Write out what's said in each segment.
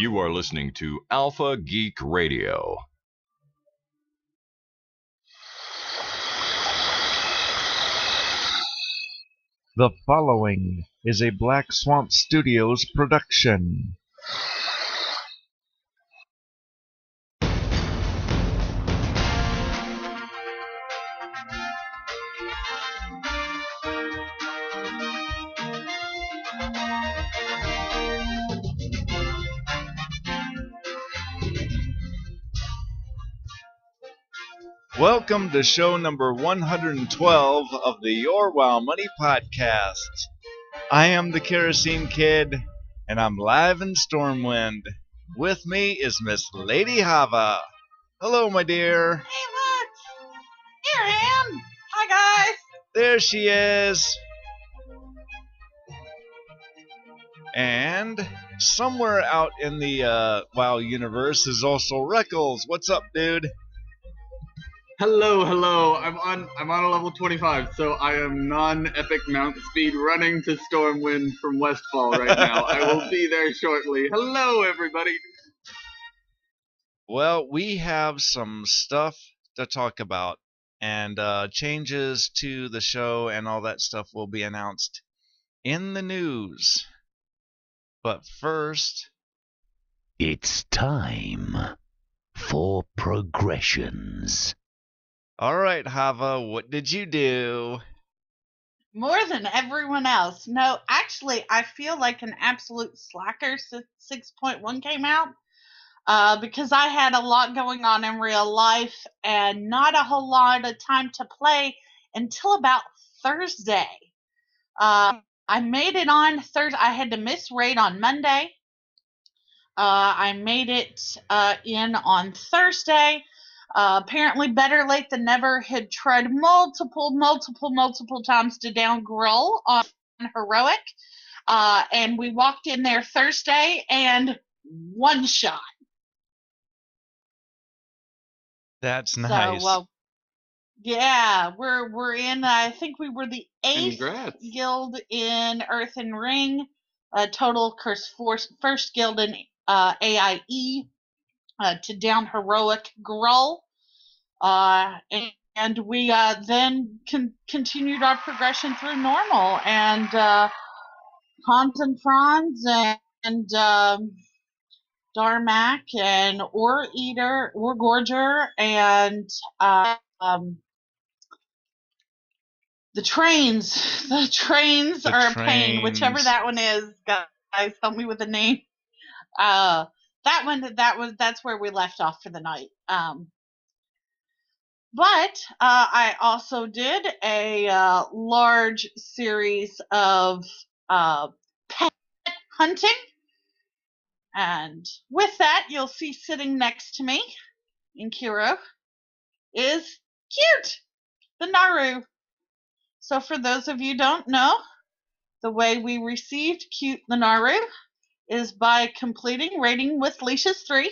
You are listening to Alpha Geek Radio. The following is a Black Swamp Studios production. Welcome to show number 112 of the Your Wow Money podcast. I am the Kerosene Kid, and I'm live in Stormwind. With me is Miss Lady Hava. Hello, my dear. Hey, look! Here I am! Hi, guys! There she is. And somewhere out in the WoW universe is also Reckles. What's up, dude? Hello. I'm on a level 25, so I am non-epic mount speed running to Stormwind from Westfall right now. I will be there shortly. Hello, everybody. Well, we have some stuff to talk about, and changes to the show and all that stuff will be announced in the news. But first, it's time for progressions. All right, Hava, what did you do? More than everyone else. No, actually, I feel like an absolute slacker since 6.1 came out. Because I had a lot going on in real life and not a whole lot of time to play until about Thursday. I made it on Thursday. I had to miss raid on Monday. I made it in on Thursday. Apparently better late than never. Had tried multiple times to down Grull on Heroic. And we walked in there Thursday and one shot. That's nice. So, well, yeah, we're in. I think we were the 8th Congrats. guild in Earthen Ring. Total curse first guild in AIE to down Heroic Grull. And we then continued our progression through normal and Haunt and Franz and Darmak and Ore Eater, Ore Gorger, and the trains. The trains are a pain, whichever that one is. Guys, help me with the name. That's where we left off for the night. But I also did a large series of pet hunting. And with that, you'll see sitting next to me in Kiro is Cute, the Naru. So for those of you who don't know, the way we received Cute the Naru is by completing raiding with Leashes 3.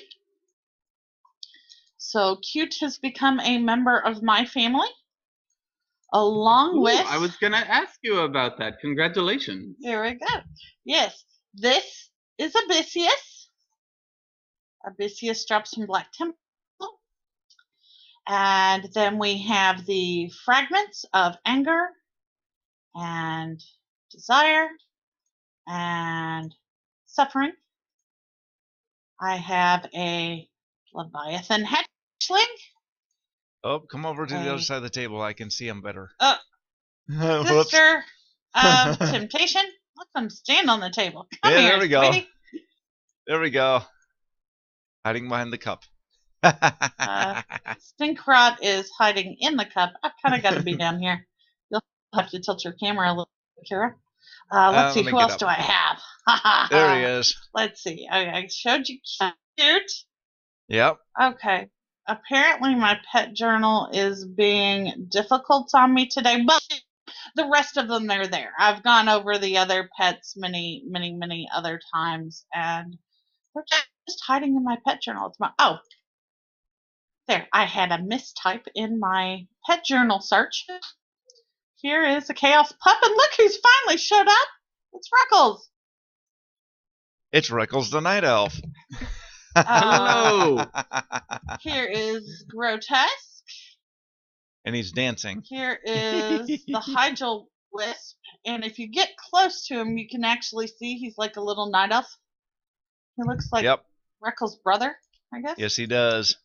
So Cute has become a member of my family, along with... I was going to ask you about that. Congratulations. Here we go. Yes, this is Abysseus. Abysseus drops from Black Temple. And then we have the fragments of anger and desire and suffering. I have a Leviathan hatchling. Oh, come over to the other side of the table. I can see him better. Sister of Temptation. Let them stand on the table. Come here, there we go. sweetie. There we go. Hiding behind the cup. Stinkrot is hiding in the cup. I've kind of got to be down here. You'll have to tilt your camera a little bit, Kira. Let's see, who else do I have? There he is. Let's see. I showed you Cute. Yep. Okay. Apparently my pet journal is being difficult on me today, but the rest of them, they're there. I've gone over the other pets many other times, and they're just hiding in my pet journal. There. I had a mistype in my pet journal search. Here is a Chaos Pup, and look who's finally showed up. It's Freckles. It's Rickles the Night Elf. Hello. Here is Grotesque. And he's dancing. Here is the Hygel Wisp. And if you get close to him, you can actually see he's like a little night elf. He looks like Yep. Reckles' brother, I guess. Yes, he does.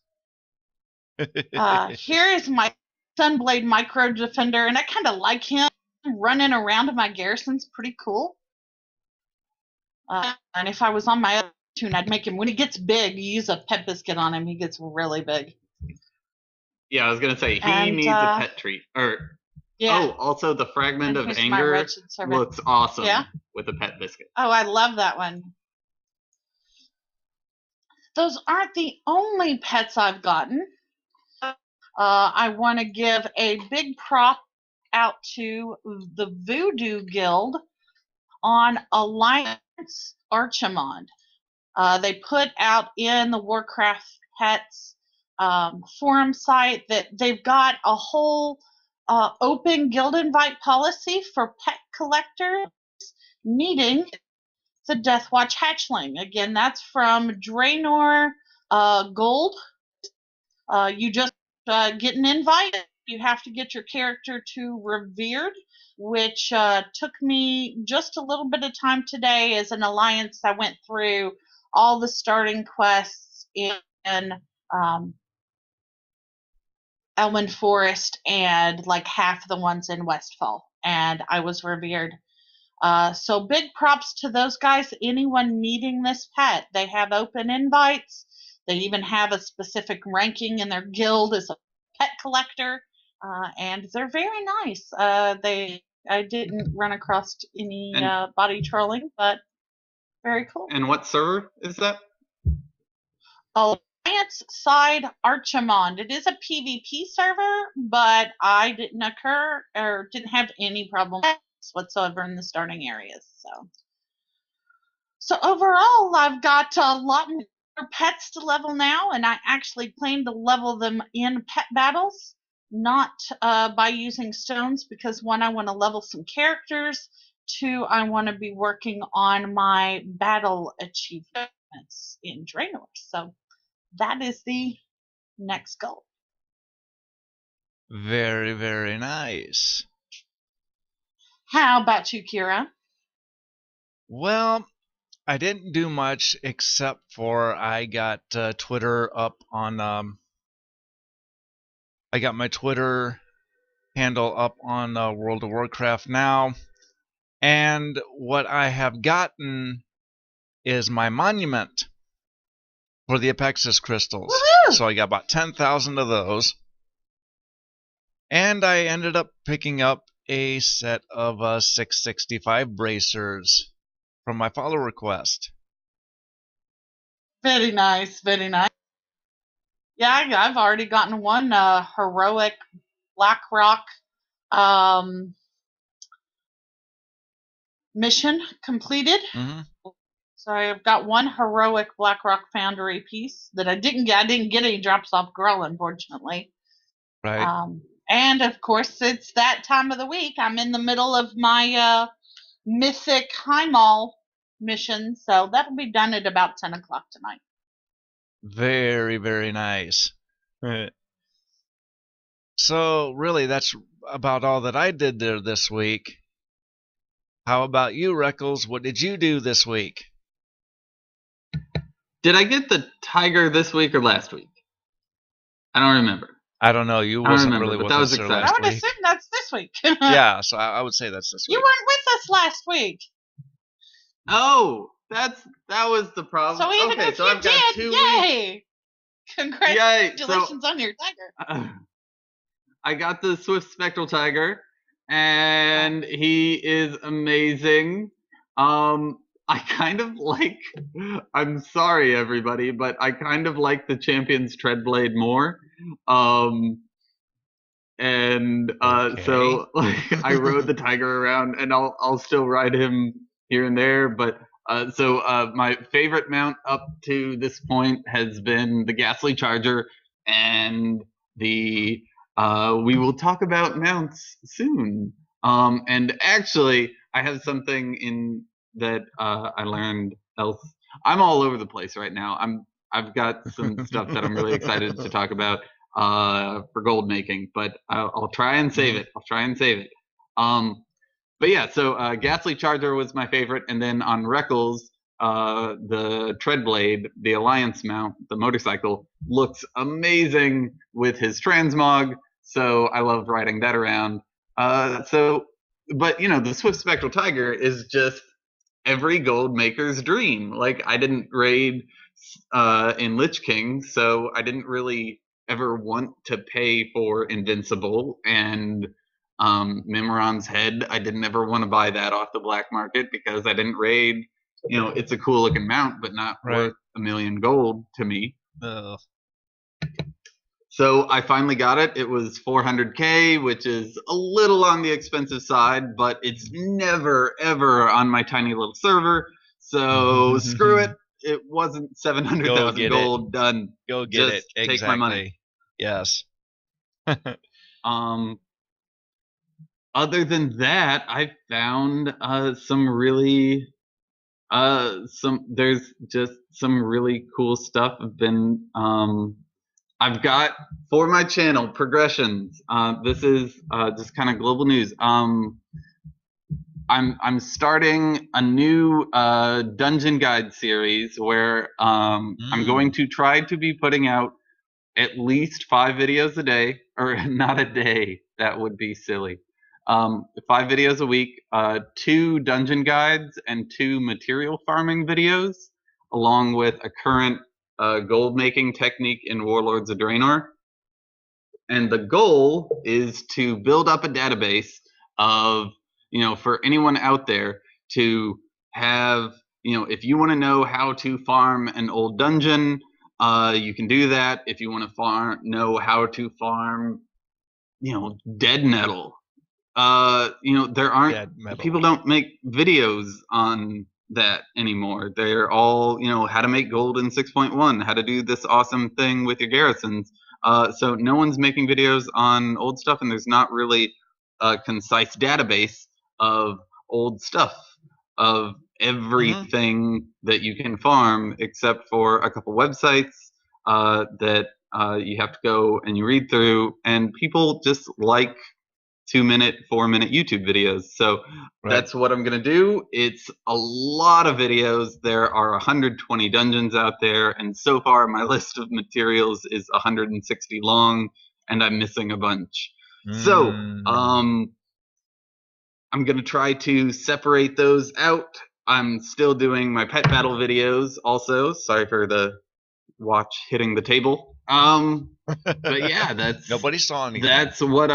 Here is my Sunblade Micro Defender, and I kind of like him running around in my garrison's pretty cool. And if I was on my own tune, I'd make him, when he gets big, you use a pet biscuit on him, he gets really big. Yeah, I was gonna say he And, needs a pet treat. Yeah. Oh, also the Fragment And of here's my Anger Wretched Servant. looks awesome Yeah? with a pet biscuit. Oh, I love that one. Those aren't the only pets I've gotten. I want to give a big prop out to the Voodoo Guild on Alliance Archimond. They put out in the Warcraft Pets forum site that they've got a whole open guild invite policy for pet collectors needing the Deathwatch Hatchling. Again, that's from Draenor Gold. You just get an invite. You have to get your character to Revered, which took me just a little bit of time today. As an alliance, I went through all the starting quests in Elwyn Forest and like half the ones in Westfall, and I was Revered. So big props to those guys. Anyone needing this pet, they have open invites. They even have a specific ranking in their guild as a pet collector, and they're very nice. I didn't run across any body trolling, but very cool. And what server is that? Alliance Side Archimond. It is a PvP server, but I didn't didn't have any problem whatsoever in the starting areas. So overall, I've got a lot more pets to level now, and I actually plan to level them in pet battles, not by using stones, because one, I want to level some characters. Two, I want to be working on my battle achievements in Draenor. So that is the next goal. Very, very nice. How about you, Kira? Well, I didn't do much except for I got Twitter up on. I got my Twitter handle up on World of Warcraft now, and what I have gotten is my monument for the Apexis crystals. Woohoo! So I got about 10,000 of those, and I ended up picking up a set of 665 bracers from my follow request. Very nice, very nice. Yeah, I've already gotten one heroic Blackrock mission completed. Mm-hmm. So I've got one heroic Blackrock Foundry piece that I didn't get. I didn't get any drops off Grull, unfortunately. Right. And of course, it's that time of the week. I'm in the middle of my Mythic Highmall mission, so that'll be done at about 10 o'clock tonight. Very, very nice. So, really, that's about all that I did there this week. How about you, Reckles? What did you do this week? Did I get the tiger this week or last week? I don't remember. I don't know. You I don't wasn't remember, really but with that was us there exciting. I last would week. assume that's this week. Yeah, so I would say that's this You week. weren't with us last week. Oh, that was the problem. So even okay, if so you I've got 2 did, weeks. yay! Congratulations Yay! on your tiger. I got the Swift Spectral Tiger, and he is amazing. I kind of like. I'm sorry, everybody, but I kind of like the Champion's Treadblade more. Okay. So like I rode the tiger around, and I'll still ride him here and there, but. So my favorite mount up to this point has been the Ghastly Charger, and the we will talk about mounts soon. And actually, I have something in that I learned else I'm all over the place right now. I've got some stuff that I'm really excited to talk about for gold making, but I'll try and save it. But yeah, so Ghastly Charger was my favorite, and then on Reckles, the Treadblade, the Alliance mount, the motorcycle, looks amazing with his transmog, so I love riding that around. But the Swift Spectral Tiger is just every gold maker's dream. Like, I didn't raid in Lich King, so I didn't really ever want to pay for Invincible, and Mimiron's Head, I didn't ever want to buy that off the black market because I didn't raid. It's a cool looking mount, but not worth $1 million gold to me. So I finally got it. It was 400K, which is a little on the expensive side, but it's never, ever on my tiny little server. So screw it. It wasn't 700,000 gold. Done. Go get Just it. Take my money. Yes. Other than that, I found some really there's just some really cool stuff. I've got for my channel progressions. This is just kind of global news. I'm starting a new dungeon guide series where I'm going to try to be putting out at least 5 videos a day, or not a day. That would be silly. 5 videos a week, 2 dungeon guides and 2 material farming videos, along with a current gold making technique in Warlords of Draenor. And the goal is to build up a database of, for anyone out there to have, if you want to know how to farm an old dungeon, you can do that. If you want to know how to farm, dead metal, there aren't, people don't make videos on that anymore. They're all, how to make gold in 6.1, how to do this awesome thing with your garrisons. So no one's making videos on old stuff, and there's not really a concise database of old stuff, of everything that you can farm, except for a couple websites that you have to go and you read through, and people just like 2-minute, 4-minute YouTube videos. So that's what I'm going to do. It's a lot of videos. There are 120 dungeons out there, and so far my list of materials is 160 long, and I'm missing a bunch. So I'm going to try to separate those out. I'm still doing my pet battle videos also. Sorry for the watch hitting the table. But yeah, that's nobody saw anything. That's what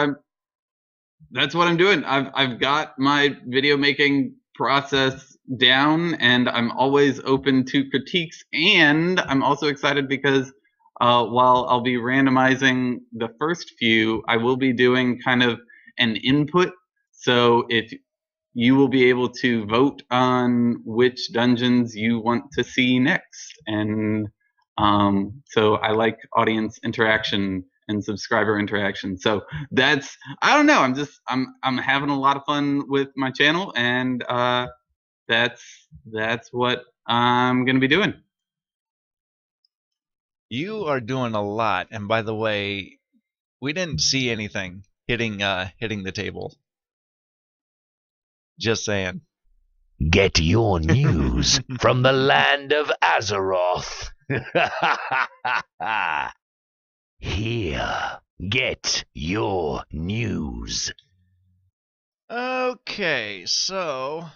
I'm doing. I've got my video making process down, and I'm always open to critiques. And I'm also excited because while I'll be randomizing the first few, I will be doing kind of an input. So if you will be able to vote on which dungeons you want to see next. And so I like audience interaction and subscriber interaction. So that's, I don't know, I'm having a lot of fun with my channel, and that's what I'm going to be doing. You are doing a lot, and by the way, we didn't see anything hitting the table. Just saying. Get your news from the land of Azeroth. Here, get your news. Okay, so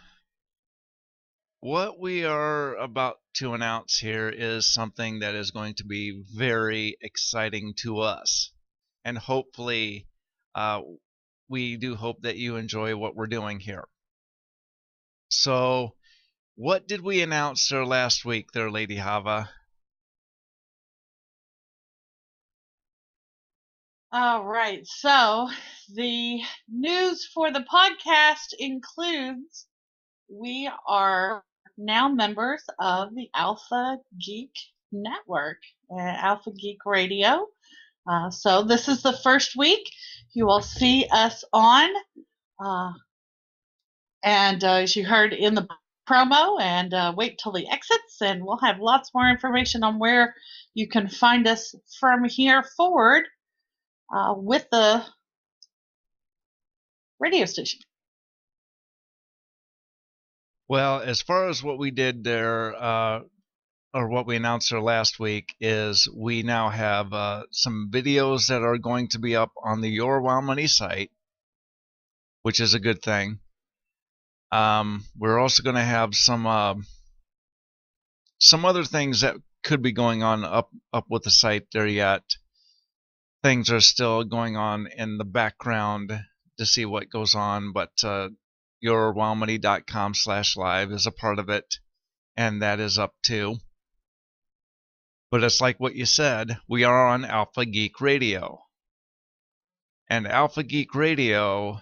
what we are about to announce here is something that is going to be very exciting to us, and hopefully we do hope that you enjoy what we're doing here. So what did we announce there last week there, Lady Hava? All right, so the news for the podcast includes we are now members of the Alpha Geek Network, Alpha Geek Radio. So this is the first week you will see us on, and as you heard in the promo and wait till the exits, and we'll have lots more information on where you can find us from here forward with the radio station. Well, as far as what we did there, or what we announced there last week, is we now have some videos that are going to be up on the Your Wow Money site, which is a good thing. We're also going to have some other things that could be going on up with the site there yet. Things are still going on in the background to see what goes on, but yourwowmoney.com/live is a part of it, and that is up too. But it's like what you said, we are on Alpha Geek Radio. And Alpha Geek Radio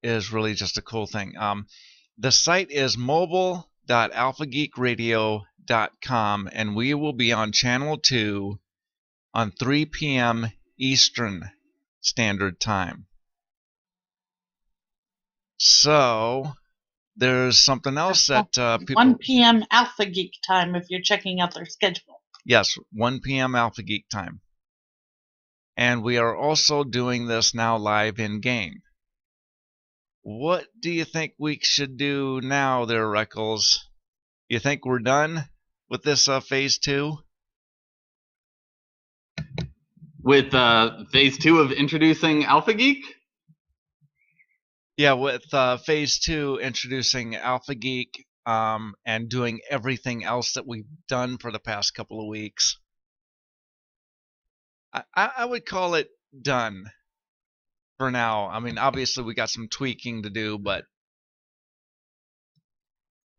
is really just a cool thing. The site is mobile.alphageekradio.com, and we will be on Channel 2 on 3 p.m. Eastern Standard Time. So there's something else that people... 1 p.m. Alpha Geek time if you're checking out their schedule. Yes, 1 p.m. Alpha Geek time. And we are also doing this now live in-game. What do you think we should do now there, Reckles? You think we're done with this Phase 2? With Phase 2 of introducing Alpha Geek? Yeah, with Phase 2 introducing Alpha Geek and doing everything else that we've done for the past couple of weeks. I would call it done for now. I mean, obviously we got some tweaking to do, but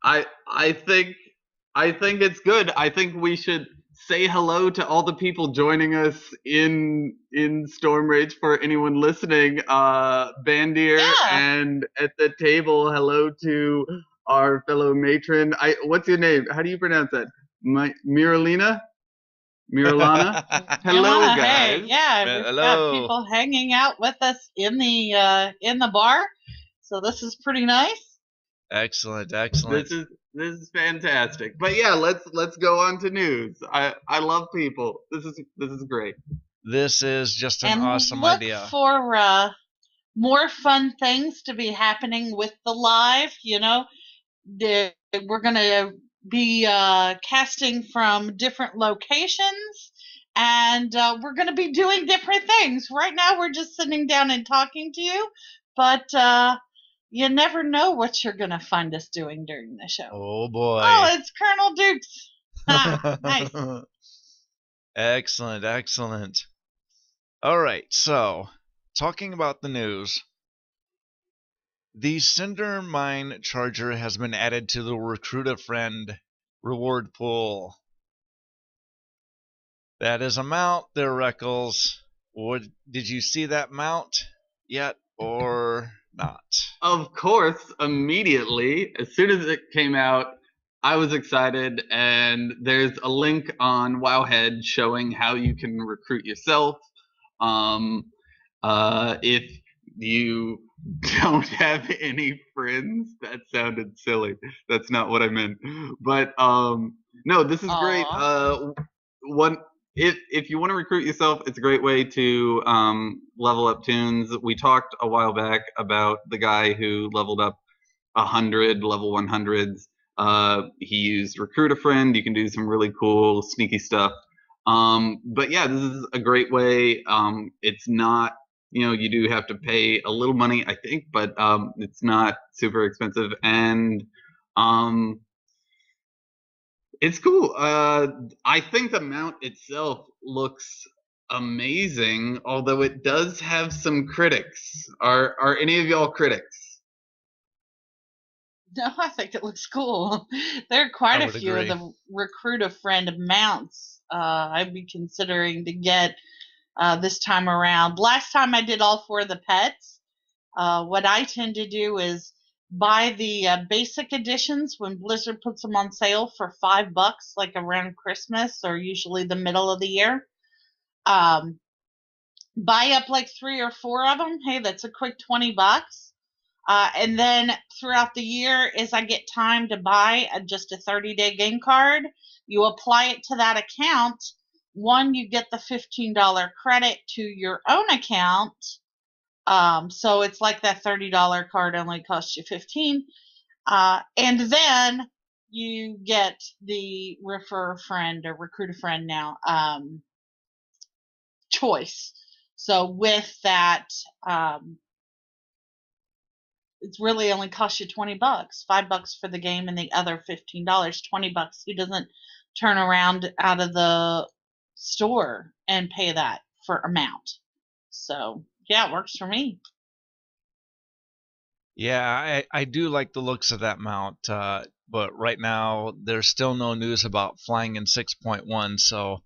I think it's good. I think we should say hello to all the people joining us in Storm Rage. For anyone listening, Bandier, and at the table, hello to our fellow matron. What's your name? How do you pronounce that? Miralina? Miralana? Hello, guys. Hey, yeah, we've got people hanging out with us in the bar, so this is pretty nice. Excellent. This is fantastic. But yeah, let's go on to news. I love people. This is great. This is just an awesome look idea. For more fun things to be happening with the live. You know, we're gonna be casting from different locations, and we're gonna be doing different things. Right now, we're just sitting down and talking to you, but you never know what you're going to find us doing during the show. Oh, boy. Oh, it's Colonel Dukes. Nice. Excellent. All right, so talking about the news, the Cinder Mine Charger has been added to the Recruit a Friend reward pool. That is a mount there, Reckles. Did you see that mount yet, or not? Of course, immediately, as soon as it came out, I was excited, and there's a link on Wowhead showing how you can recruit yourself. If you don't have any friends, that sounded silly. That's not what I meant. But no, this is great. If you want to recruit yourself, it's a great way to level up tunes. We talked a while back about the guy who leveled up 100 level 100s. He used Recruit a Friend. You can do some really cool, sneaky stuff. But yeah, this is a great way. It's not, you do have to pay a little money, I think, but it's not super expensive. And it's cool. I think the mount itself looks amazing, although it does have some critics. Are any of y'all critics? No, I think it looks cool. There are quite a few of the Recruit a Friend mounts I'd be considering to get this time around. Last time I did all 4 of the pets. What I tend to do is buy the basic editions when Blizzard puts them on sale for $5, like around Christmas or usually the middle of the year. Buy up like 3 or 4 of them. Hey, that's a quick $20. And then throughout the year, as I get time to buy just a 30-day game card, you apply it to that account. One, you get the $15 credit to your own account. So it's like that $30 card only costs you $15. And then you get the refer a friend or recruit a friend now choice. So with that, it's really only cost you $20, $5 for the game, and the other $15, $20. He doesn't turn around out of the store and pay that for amount. So yeah, it works for me. Yeah, I do like the looks of that mount, but right now there's still no news about flying in 6.1. So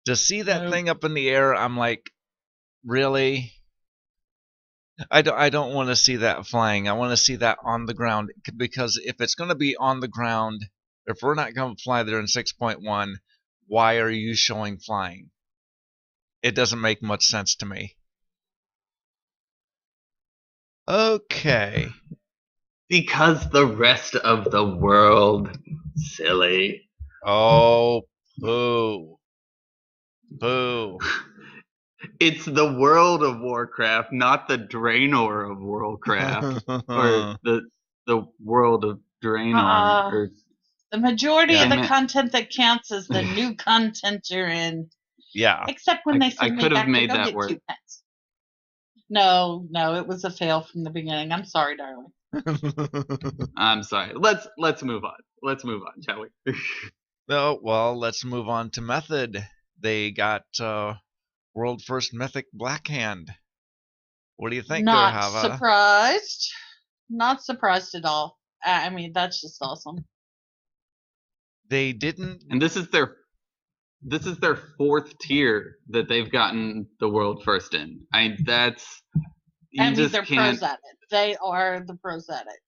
to see that thing up in the air, I'm like, really? I don't want to see that flying. I want to see that on the ground, because if it's going to be on the ground, if we're not going to fly there in 6.1, why are you showing flying? It doesn't make much sense to me. Okay. Because the rest of the world, silly. Oh, boo. Boo. It's the world of Warcraft, not the Draenor of Warcraft, or the world of Draenor. The majority of the content that counts is the new content you're in. Yeah. Except when they send me back to made go that get work. 2 pence. No, it was a fail from the beginning. I'm sorry, darling. I'm sorry. Let's move on. Let's move on, shall we? No, well, let's move on to Method. They got world first mythic Blackhand. What do you think, Not there, Hava? surprised. Not surprised at all. I mean, that's just awesome. They didn't. And this is their 4th tier that they've gotten the world first in. That's you I mean, just they're can't. pros at it. They are the pros at it.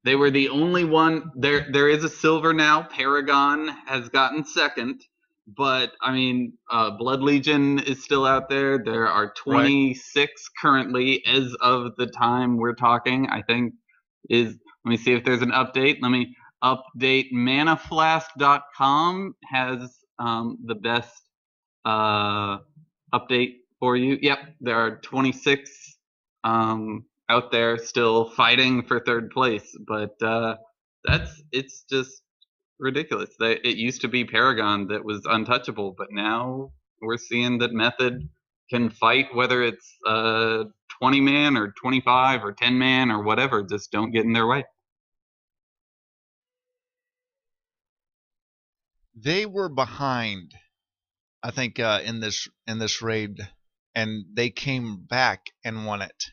They were the only one. There is a silver now. Paragon has gotten 2nd, but I mean, Blood Legion is still out there. There are 26 currently as of the time we're talking. I think let me see if there's an update. Let me update. Manaflask.com has the best update for you. Yep, there are 26 out there still fighting for 3rd place, but it's just ridiculous. It used to be Paragon that was untouchable, but now we're seeing that Method can fight, whether it's 20-man or 25 or 10-man or whatever. Just don't get in their way. They were behind, I think, in this raid, and they came back and won it.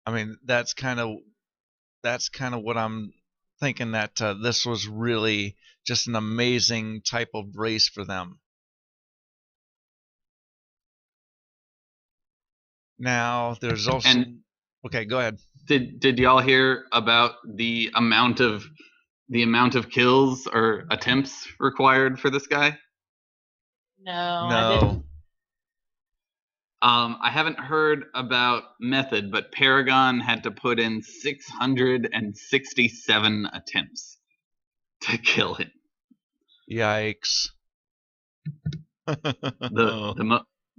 I mean, that's kind of what I'm thinking, that this was really just an amazing type of race for them. Now, there's also okay, go ahead. Did y'all hear about the amount of kills or attempts required for this guy? No. I didn't. I haven't heard about Method, but Paragon had to put in 667 attempts to kill him. Yikes.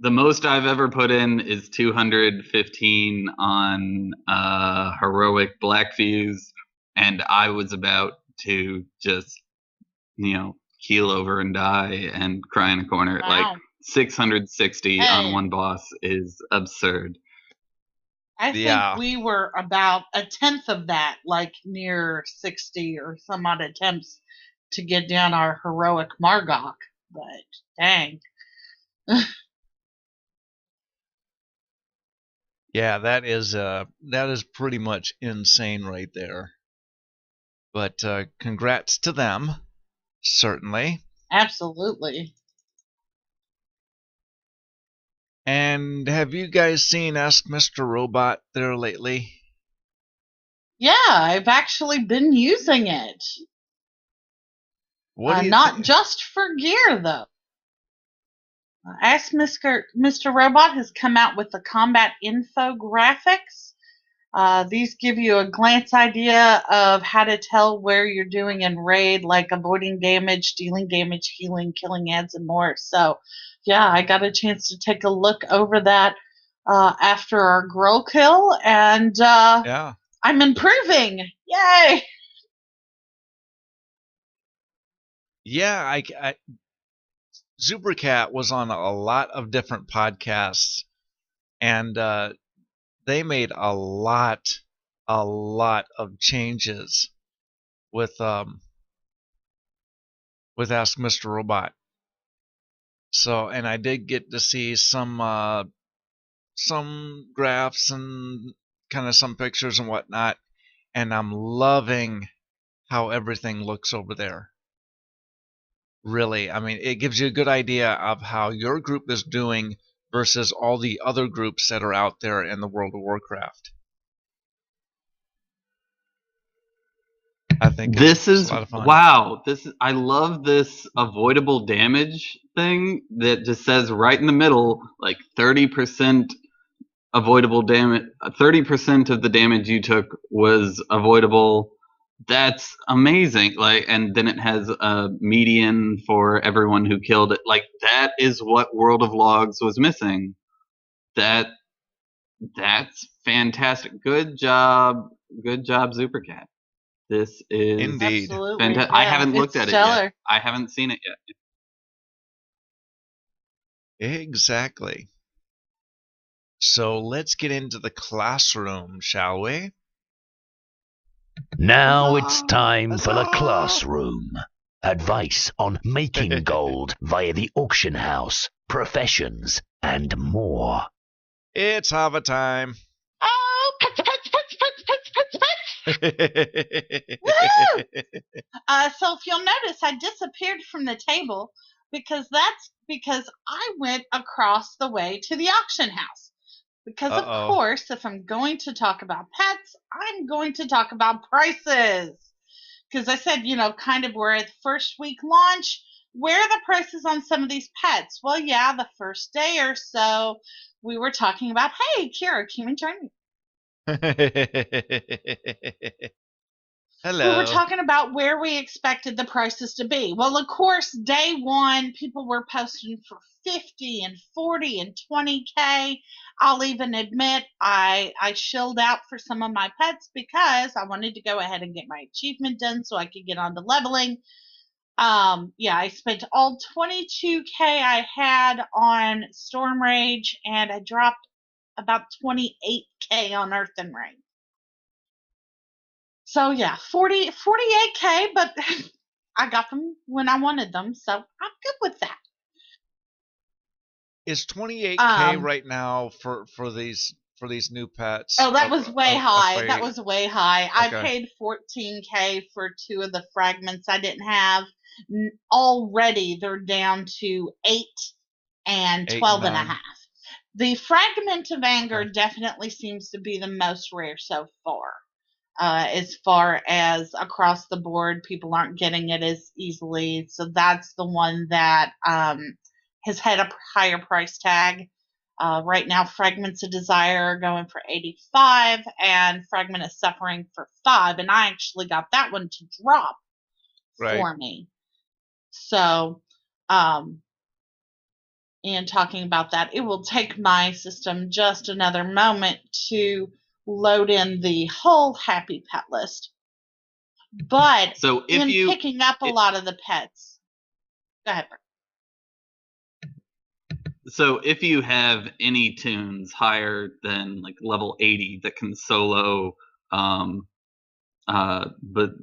The most I've ever put in is 215 on heroic Black Fuse, and I was about to just, keel over and die and cry in a corner. Wow. Like 660 on one boss is absurd. I think we were about 1/10 of that, like near 60 or some odd attempts to get down our heroic Margok. But dang. Yeah, that is pretty much insane right there. But congrats to them, certainly. Absolutely. And have you guys seen Ask Mr. Robot there lately? Yeah, I've actually been using it. What do you not just for gear, though. Ask Mr. Robot has come out with the combat infographics. These give you a glance idea of how to tell where you're doing in raid, like avoiding damage, dealing damage, healing, killing ads, and more. So, yeah, I got a chance to take a look over that after our grow kill, and Yeah. I'm improving. Yay! Yeah, Zubercat was on a lot of different podcasts, and they made a lot of changes with Ask Mr. Robot. So, and I did get to see some graphs and kind of some pictures and whatnot, and I'm loving how everything looks over there. Really, I mean, it gives you a good idea of how your group is doing versus all the other groups that are out there in the World of Warcraft. I think this is a lot of fun. wow. I love this avoidable damage thing that just says right in the middle, like 30% avoidable damage. 30% of the damage you took was avoidable. That's amazing. Like, and then it has a median for everyone who killed it. Like, that is what World of Logs was missing. That's fantastic. Good job, Zupercat. This is Indeed. Absolutely. fantastic. Yeah, I haven't looked it's at it stellar. yet. I haven't seen it yet. Exactly. So let's get into the classroom, shall we? Now it's Huzzah! time for the Huzzah! classroom. Advice on making gold via the auction house, professions, and more. It's Hava time. Oh, pets, pets, pets, pets, pets, pets, pets. Woo! So if you'll notice, I disappeared from the table because I went across the way to the auction house. Because of Uh-oh. course, if I'm going to talk about pets, I'm going to talk about prices. Because I said, kind of we're at first week launch. Where are the prices on some of these pets? Well, yeah, the first day or so, we were talking about, hey, Kira, can you join me? Hello. We were talking about where we expected the prices to be. Well, of course, day one, people were posting for 50 and 40 and 20K. I'll even admit I shilled out for some of my pets because I wanted to go ahead and get my achievement done so I could get on to leveling. I spent all 22K I had on Storm Rage, and I dropped about 28K on Earthen Ring. So yeah, 48K, but I got them when I wanted them, so I'm good with that. Is 28K right now for these new pets? Oh, that was way high. afraid? That was way high. Okay. I paid 14K for 2 of the fragments I didn't have. Already they're down to 8 and 12 and a half. The Fragment of Anger definitely seems to be the most rare so far. As far as across the board, people aren't getting it as easily. So that's the one that has had a higher price tag. Right now, Fragments of Desire are going for 85 and Fragment of Suffering for 5. And I actually got that one to drop for me. So, and talking about that, it will take my system just another moment to load in the whole happy pet list. But so picking up a lot of the pets. Go ahead, Bert. So if you have any tunes higher than like level 80 that can solo but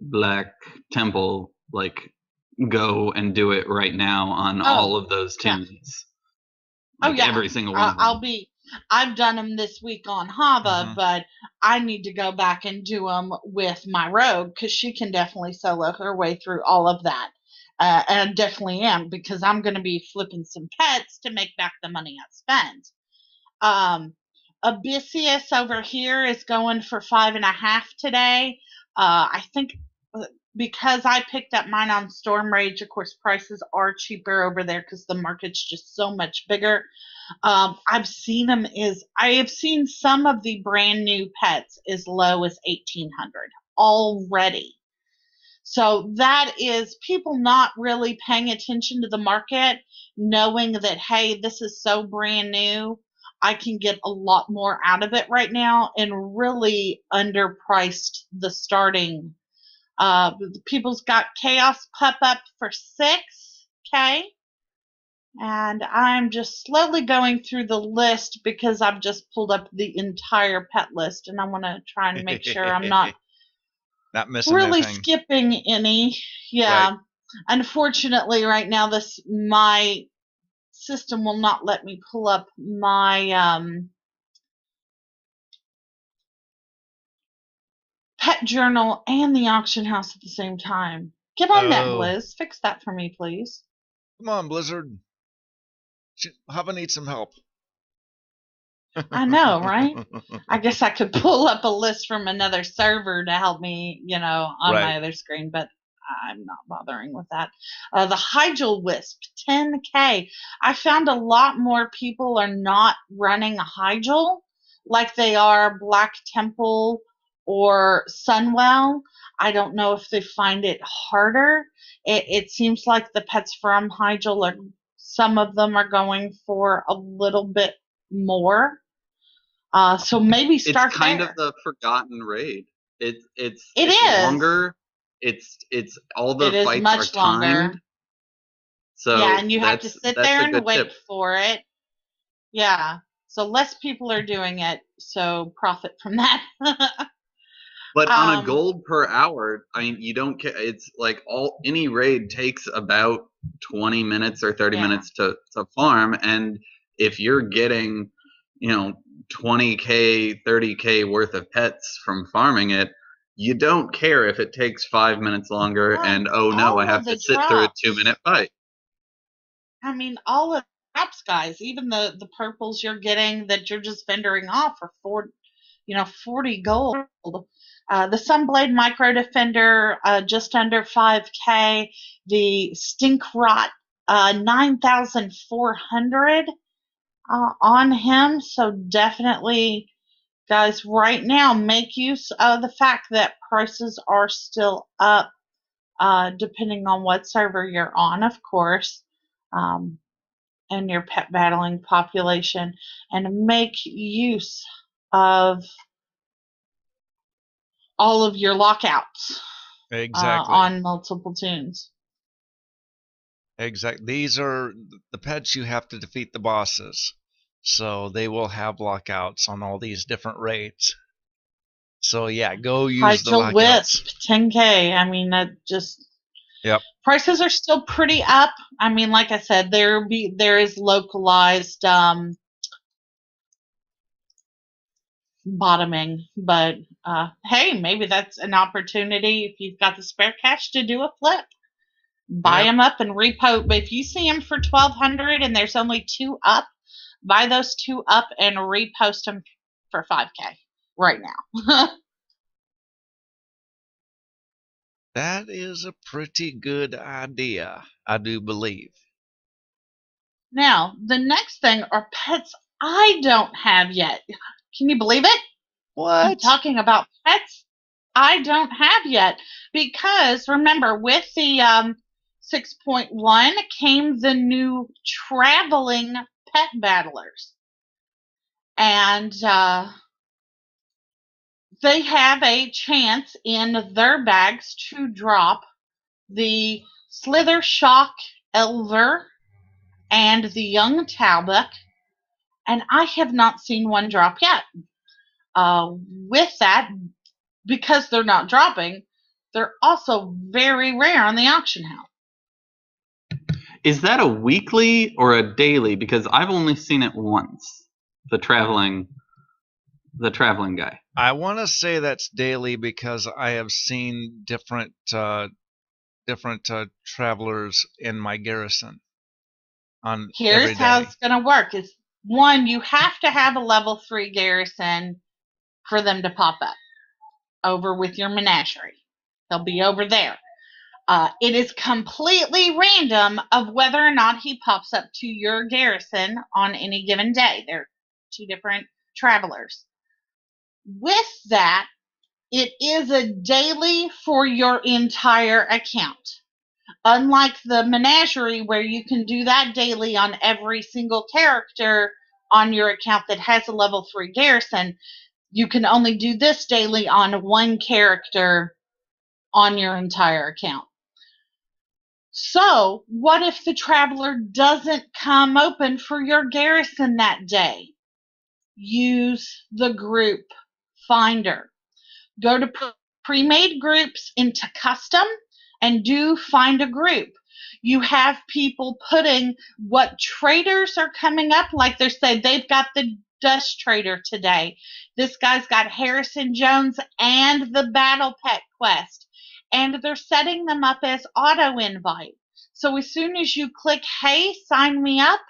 Black Temple, like go and do it right now on all of those tunes. Like every single one of them. I've done them this week on Hava, but I need to go back and do them with my rogue because she can definitely solo her way through all of that. And I definitely am because I'm going to be flipping some pets to make back the money I spent. Abyssius over here is going for 5.5 today. I think because I picked up mine on Storm Rage, of course, prices are cheaper over there because the market's just so much bigger. I've seen them I have seen some of the brand new pets as low as 1,800 already. So that is people not really paying attention to the market, knowing that, hey, this is so brand new. I can get a lot more out of it right now, and really underpriced the starting. People's got Chaos Pup up for $6K. And I'm just slowly going through the list because I've just pulled up the entire pet list, and I want to try and make sure I'm not missing really anything. skipping any. Yeah. Right. Unfortunately, right now my system will not let me pull up my pet journal and the auction house at the same time. Get on that, Oh. Blizz. Fix that for me, please. Come on, Blizzard. Hava needs some help. I know, right? I guess I could pull up a list from another server to help me, on Right. my other screen, but I'm not bothering with that. The Hygel Wisp, 10K. I found a lot more people are not running a Hygel like they are Black Temple or Sunwell. I don't know if they find it harder. It seems like the pets from Hygel some of them are going for a little bit more. So maybe start It's kind there. of the forgotten raid. It's is longer. It's all the It is fights much are timed. longer. So Yeah, and you have to sit that's there a and good wait tip. for it. Yeah. So less people are doing it, so profit from that. But on a gold per hour, I mean, you don't care. It's like any raid takes about 20 minutes or 30 minutes to farm, and if you're getting, 20K, 30K worth of pets from farming it, you don't care if it takes 5 minutes longer, and I have to sit through a 2-minute fight. I mean, all of the drops, guys, even the purples you're getting that you're just vendoring off for 40 gold. The Sunblade Micro Defender, just under 5K. The Stink Rot, 9,400 on him. So definitely, guys, right now, make use of the fact that prices are still up, depending on what server you're on, of course, and your pet battling population, and make use of all of your lockouts. Exactly. On multiple tunes. Exactly. These are the pets you have to defeat the bosses. So they will have lockouts on all these different raids. So yeah, go use the lockouts. Wisp, 10K. I mean, that just... Yep. Prices are still pretty up. I mean, like I said, there is localized bottoming, but hey, maybe that's an opportunity if you've got the spare cash to do a flip. Buy them up and repost. But if you see them for 1,200 and there's only 2 up, buy those 2 up and repost them for 5K right now. That is a pretty good idea, I do believe. Now, the next thing are pets I don't have yet. Can you believe it? What? I'm talking about pets I don't have yet. Because, remember, with the 6.1 came the new traveling pet battlers. And they have a chance in their bags to drop the Slither Shock Elver and the Young Talbot, and I have not seen one drop yet. With that, because they're not dropping, they're also very rare on the auction house. Is that a weekly or a daily? Because I've only seen it once. The traveling guy. I want to say that's daily because I have seen different travelers in my garrison. Here's how it's going to work. Is one, you have to have a level 3 garrison for them to pop up over with your menagerie. They'll be over there. It is completely random of whether or not he pops up to your garrison on any given day. They're two different travelers. With that, it is a daily for your entire account. Unlike the menagerie, where you can do that daily on every single character on your account that has a level 3 garrison, you can only do this daily on one character on your entire account. So, what if the traveler doesn't come open for your garrison that day? Use the group finder. Go to pre-made groups into custom and do find a group. You have people putting what traders are coming up, like they say they've got the Dust Trader today. This guy's got Harrison Jones and the Battle Pet quest. And they're setting them up as auto invite. So as soon as you click, hey, sign me up,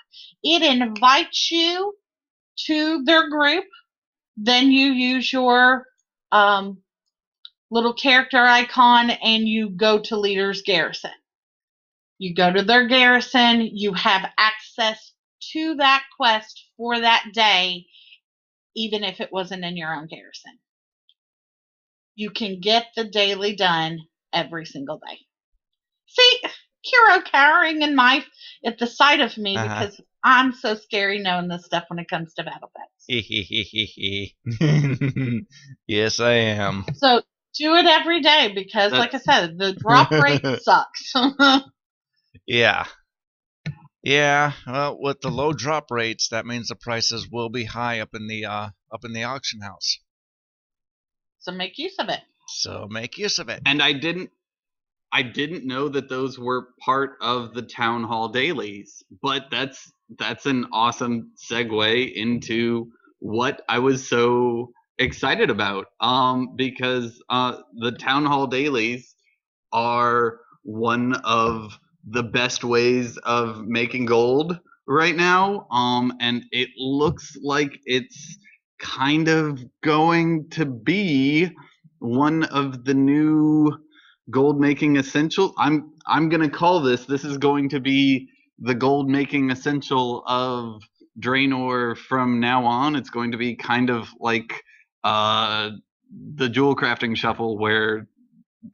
it invites you to their group. Then you use your little character icon and you go to Leader's Garrison. You go to their garrison, you have access to that quest for that day, even if it wasn't in your own garrison. You can get the daily done every single day. See, Hero cowering at the sight of me because I'm so scary knowing this stuff when it comes to battle pets. Yes, I am. So do it every day because, like I said, the drop rate sucks. Yeah. Yeah. Well, with the low drop rates, that means the prices will be high up in the auction house. So make use of it. And I didn't know that those were part of the town hall dailies, but that's an awesome segue into what I was so excited about. Because the town hall dailies are one of the best ways of making gold right now. And it looks like it's kind of going to be one of the new gold making essential. I'm gonna call this is going to be the gold making essential of Draenor from now on. It's going to be kind of like the jewel crafting shuffle, where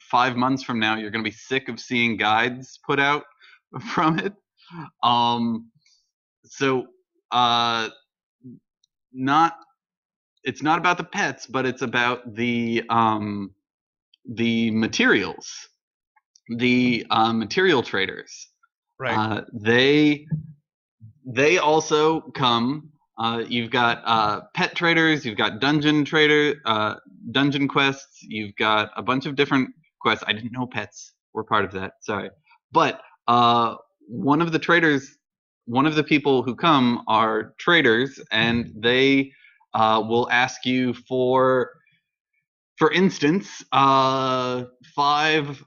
5 months from now you're gonna be sick of seeing guides put out from it. It's not about the pets, but it's about the materials, the material traders. Right. They also come. You've got pet traders. You've got dungeon quests. You've got a bunch of different quests. I didn't know pets were part of that. Sorry, but one of the people who come are traders, and they will ask you for instance, 5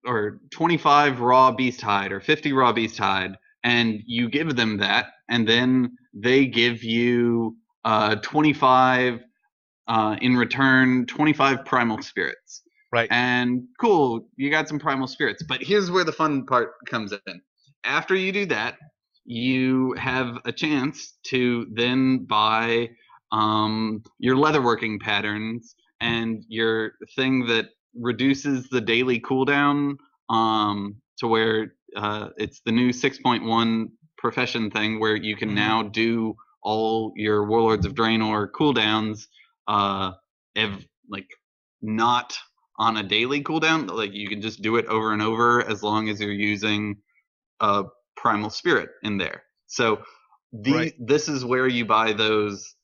or 25 raw beast hide or 50 raw beast hide, and you give them that, and then they give you 25 in return, 25 primal spirits. Right. And cool, you got some primal spirits. But here's where the fun part comes in. After you do that, you have a chance to then buy your leatherworking patterns and your thing that reduces the daily cooldown to where it's the new 6.1 profession thing, where you can now do all your Warlords of Draenor cooldowns not on a daily cooldown. Like, you can just do it over and over as long as you're using a primal spirit in there. So this is where you buy those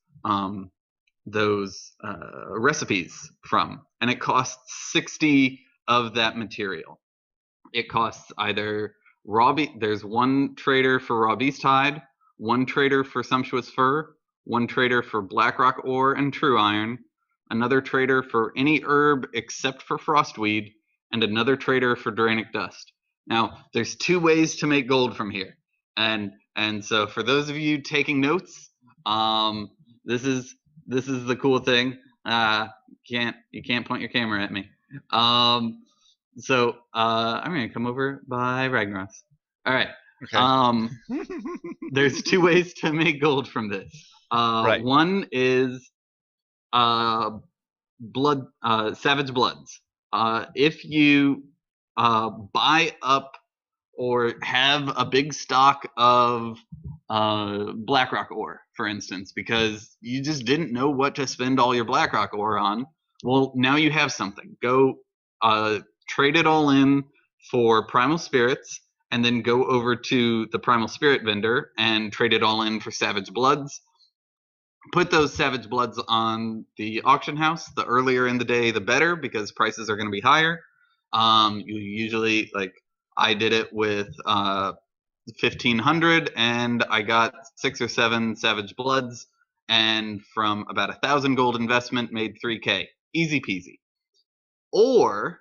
recipes from, and it costs 60 of that material. It costs either there's one trader for raw beast hide, one trader for sumptuous fur, one trader for blackrock ore and true iron, another trader for any herb except for frostweed, and another trader for Draenic dust. Now, there's 2 ways to make gold from here, and so for those of you taking notes, this is the cool thing. You can't point your camera at me. So I'm gonna come over by Ragnaros. All right. Okay. There's two ways to make gold from this. Right. One is Savage Bloods. If you buy up or have a big stock of Blackrock ore, for instance, because you just didn't know what to spend all your Blackrock ore on, well, now you have something. Go trade it all in for Primal Spirits, and then go over to the Primal Spirit vendor and trade it all in for Savage Bloods. Put those Savage Bloods on the auction house. The earlier in the day, the better, because prices are going to be higher. You usually, like, I did it with 1,500, and I got 6 or 7 Savage Bloods, and from about 1,000 gold investment, made 3K. Easy peasy. Or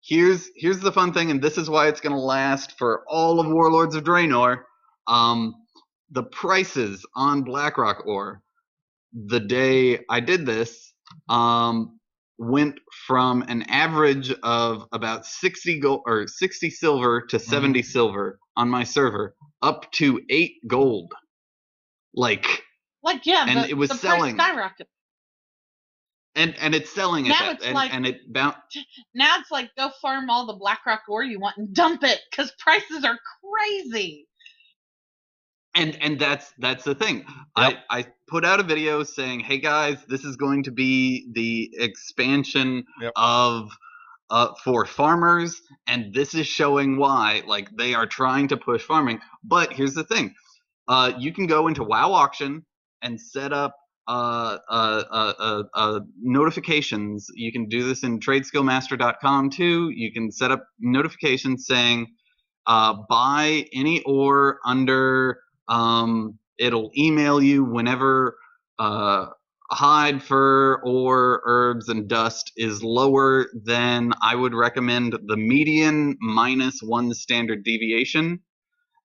here's the fun thing, and this is why it's going to last for all of Warlords of Draenor. The prices on Blackrock ore, the day I did this, went from an average of about 60 gold or 60 silver to 70 silver on my server, up to 8 gold. Like, yeah, and it was the selling. Price skyrocketed. And it's selling at Now that. it's And, like- and it bounced. Now it's like, go farm all the Blackrock ore you want and dump it, because prices are crazy. And that's the thing. Yep. I put out a video saying, hey guys, this is going to be the expansion Yep. of for farmers, and this is showing why. Like, they are trying to push farming. But here's the thing. You can go into WoW Auction and set up notifications. You can do this in tradeskillmaster.com too. You can set up notifications saying, buy any ore under, it'll email you whenever hide, fur, or herbs and dust is lower than, I would recommend, the median minus 1 standard deviation.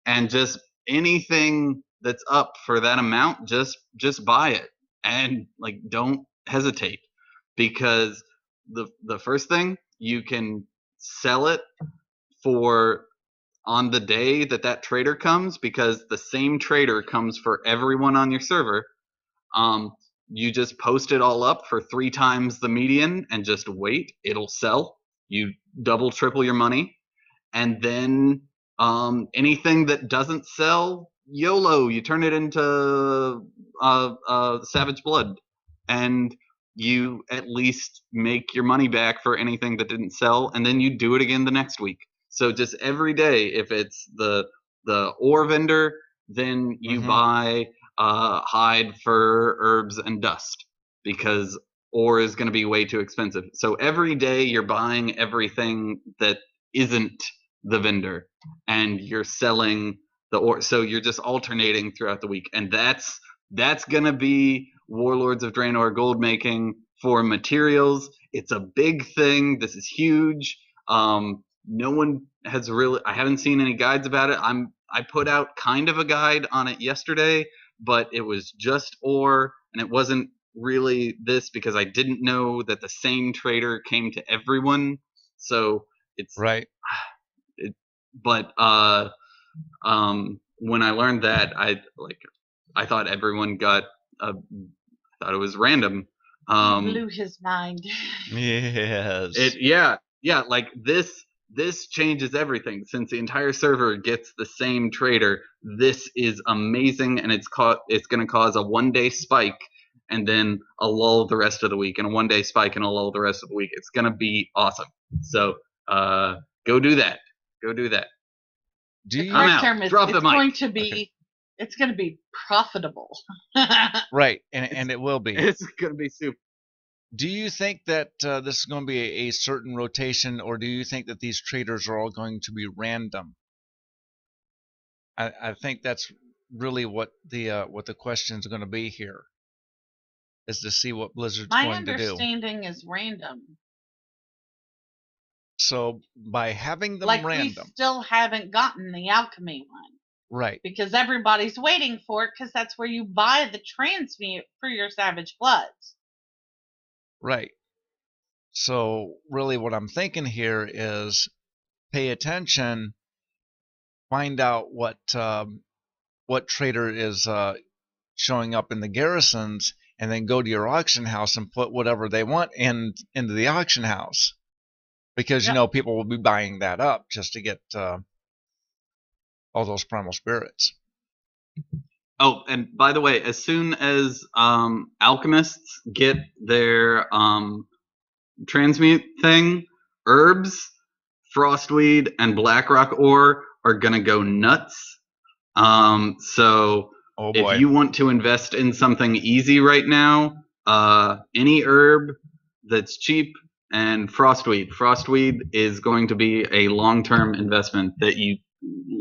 And just anything that's up for that amount, just buy it. And, like, don't hesitate, because the first thing, you can sell it for on the day that trader comes, because the same trader comes for everyone on your server. You just post it all up for 3 times the median and just wait. It'll sell. You double, triple your money. And then anything that doesn't sell, YOLO, you turn it into Savage Blood, and you at least make your money back for anything that didn't sell, and then you do it again the next week. So just every day, if it's the ore vendor, then you buy hide, fur, herbs, and dust, because ore is going to be way too expensive. So every day you're buying everything that isn't the vendor, and you're selling the ore. So you're just alternating throughout the week, and that's going to be Warlords of Draenor gold making for materials. It's a big thing. This is huge. No one has really, I haven't seen any guides about it. I put out kind of a guide on it yesterday, but it was just ore, and it wasn't really this, because I didn't know that the same trader came to everyone. So it's Right. But when I learned that, I thought everyone got thought it was random. Blew his mind. Yes. Like this changes everything. Since the entire server gets the same trader, this is amazing, and it's going to cause a 1-day spike and then a lull the rest of the week, and a 1-day spike and a lull the rest of the week. It's going to be awesome. So go do that. Go do that. I'm out. Term is, Drop the it's mic. going to be Okay. It's going to be profitable. Right, and it will be. It's going to be super. Do you think that this is going to be a certain rotation, or do you think that these traders are all going to be random? I think that's really what the question is going to be here, is to see what Blizzard's My going to do. understanding is random. So by having them Like, random, we still haven't gotten the alchemy one, right? because everybody's waiting for it, because that's where you buy the transmute for your Savage Bloods. Right. So really what I'm thinking here is pay attention, find out what trader is showing up in the garrisons, and then go to your auction house and put whatever they want into the auction house. Because, people will be buying that up just to get all those primal spirits. Oh, and by the way, as soon as alchemists get their transmute thing, herbs, frostweed, and blackrock ore are gonna go nuts. So if you want to invest in something easy right now, any herb that's cheap and frostweed. Frostweed is going to be a long-term investment that you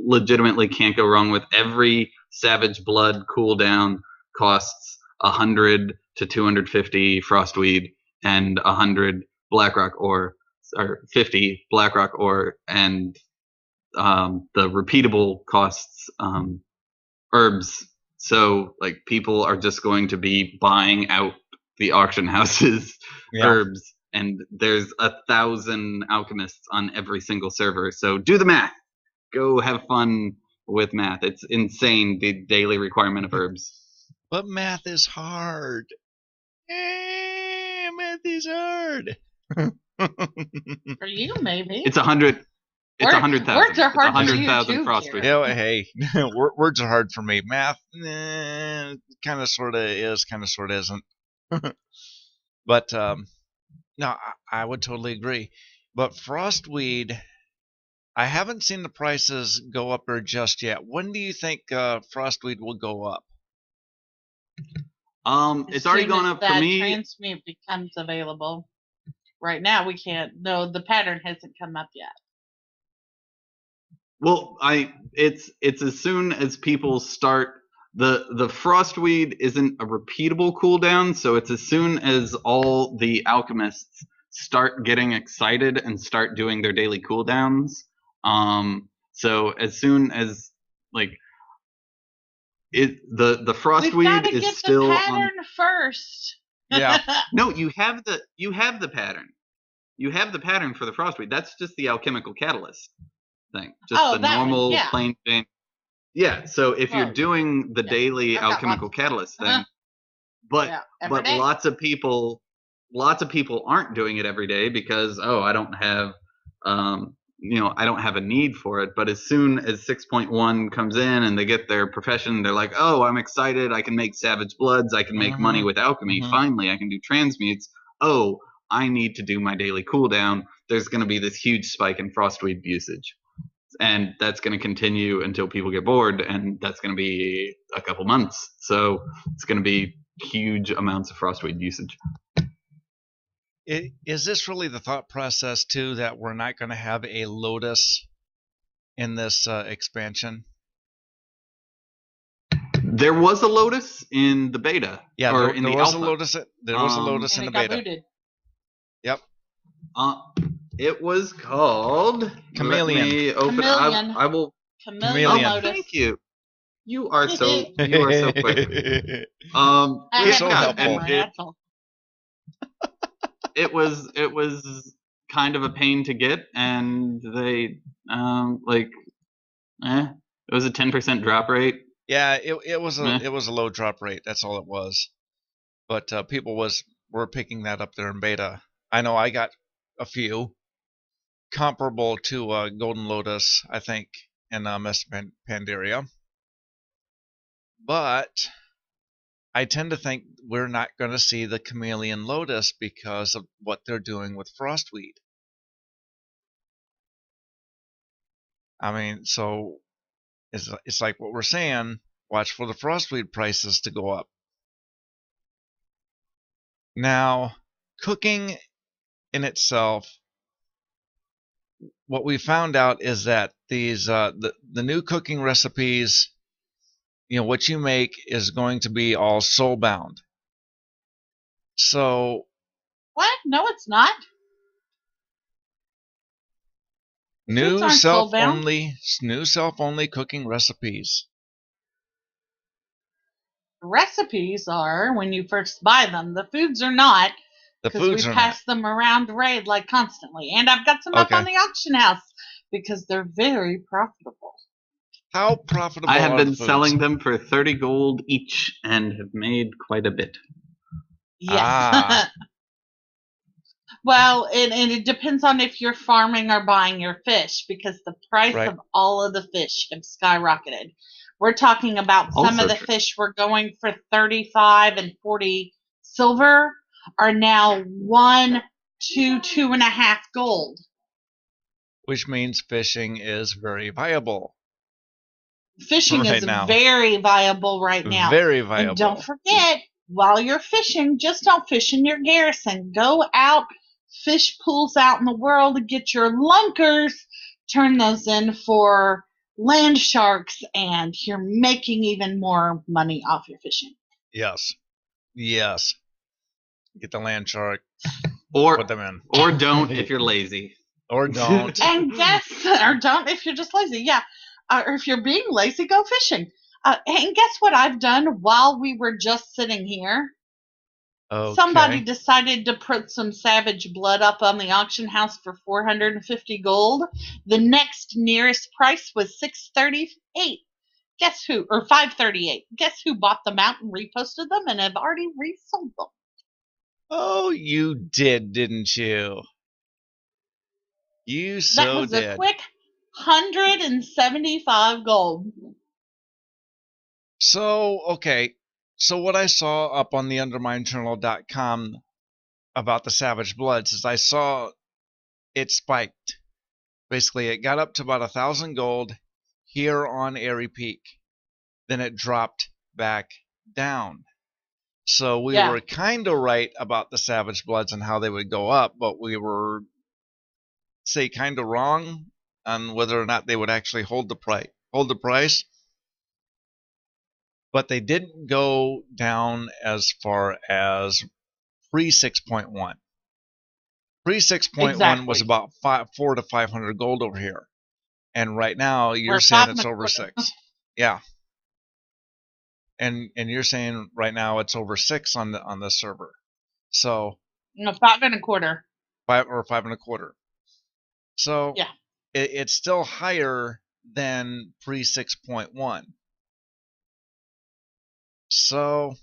legitimately can't go wrong with. Every Savage Blood cooldown costs 100 to 250 frostweed and 100 blackrock ore, or 50 blackrock ore, and the repeatable costs herbs. So like people are just going to be buying out the auction houses herbs, and there's 1,000 alchemists on every single server. So do the math. Go have fun with math. It's insane, the daily requirement of herbs. But math is hard. Math is hard. For you, maybe. It's 100. It's 100,000. Words are hard it's for you 100,000 too, frostweed. Hey, words are hard for me. Math, kind of, sort of is, kind of, sort of isn't. But no, I would totally agree. But frostweed, I haven't seen the prices go up there just yet. When do you think frostweed will go up? It's already gone up for me. Transmute becomes available. Right now, we can't. No, the pattern hasn't come up yet. Well, it's as soon as people start. The frostweed isn't a repeatable cooldown, so it's as soon as all the alchemists start getting excited and start doing their daily cooldowns. So as soon as the frostweed is still the pattern first. Yeah. No, you have the pattern. You have the pattern for the frostweed. That's just the alchemical catalyst thing. Just the normal plain Jane. Yeah, so if you're doing the daily alchemical catalyst thing, but lots of people aren't doing it every day because I don't have I don't have a need for it. But as soon as 6.1 comes in and they get their profession, they're like, oh, I'm excited. I can make Savage Bloods. I can make money with alchemy. Finally, I can do transmutes. Oh, I need to do my daily cooldown. There's going to be this huge spike in frostweed usage. And that's going to continue until people get bored, and that's going to be a couple months. So it's going to be huge amounts of frostweed usage. Is this really the thought process, too, that we're not going to have a Lotus in this expansion? There was a Lotus in the beta. Yeah, or there in the was alpha. A Lotus. There was a Lotus in the beta. Looted. Yep. It was called Chameleon. Let me open Chameleon. I will. Chameleon. Oh, thank you. You are so quick. I so have helpful. It was kind of a pain to get, and they it was a 10% drop rate. Yeah, it was a low drop rate. That's all it was. But people were picking that up there in beta. I know I got a few comparable to Golden Lotus, I think, in Mist Pandaria. But I tend to think we're not going to see the Chameleon Lotus because of what they're doing with Frostweed. I mean, so it's like what we're saying, watch for the Frostweed prices to go up. Now, cooking in itself, what we found out is that these the new cooking recipes, what you make is going to be all soulbound. So what? No, it's not. New self-only cooking recipes. Recipes are when you first buy them. The foods are not. The because we foods are pass them around raid like constantly. And I've got some up Okay. on the auction house because they're very profitable. How profitable I have are been the foods? selling them for 30 gold each and have made quite a bit. Yes. Ah. Well, and it depends on if you're farming or buying your fish because the price Right. of all of the fish have skyrocketed. We're talking about some Also of the true. fish were going for 35 and 40 silver are now 1 to 2.5 gold. Which means fishing is very viable. Fishing Right is now. very viable right now. Very viable. And don't forget, while you're fishing, just don't fish in your garrison. Go out, fish pools out in the world, get your lunkers, turn those in for land sharks, and you're making even more money off your fishing. Yes. Yes. Get the land shark, Or put them in. or don't if you're lazy. Or don't. And guess, or don't if you're just lazy, yeah. Or if you're being lazy, go fishing. And guess what I've done while we were just sitting here? Okay. Somebody decided to put some Savage Blood up on the auction house for 450 gold. The next nearest price was 638. Guess who? Or 538. Guess who bought them out and reposted them and have already resold them? Oh, you didn't you? You That so was did. a quick 175 gold. So, okay. So what I saw up on the underminejournal.com about the Savage Bloods is I saw it spiked. Basically, it got up to about 1,000 gold here on Airy Peak. Then it dropped back down. So we Yeah. were kind of right about the Savage Bloods and how they would go up, but we were, say, kind of wrong on whether or not they would actually hold the price. But they didn't go down as far as pre 6.1. Pre 6.1 was Exactly. about 400 to 500 gold over here, and right now you're Or saying 5 it's and a over quarter. 6. Yeah, and you're saying right now it's over 6 on the server. So No, 5 and a quarter. 5 or 5 and a quarter. So Yeah. it's still higher than pre 6.1. So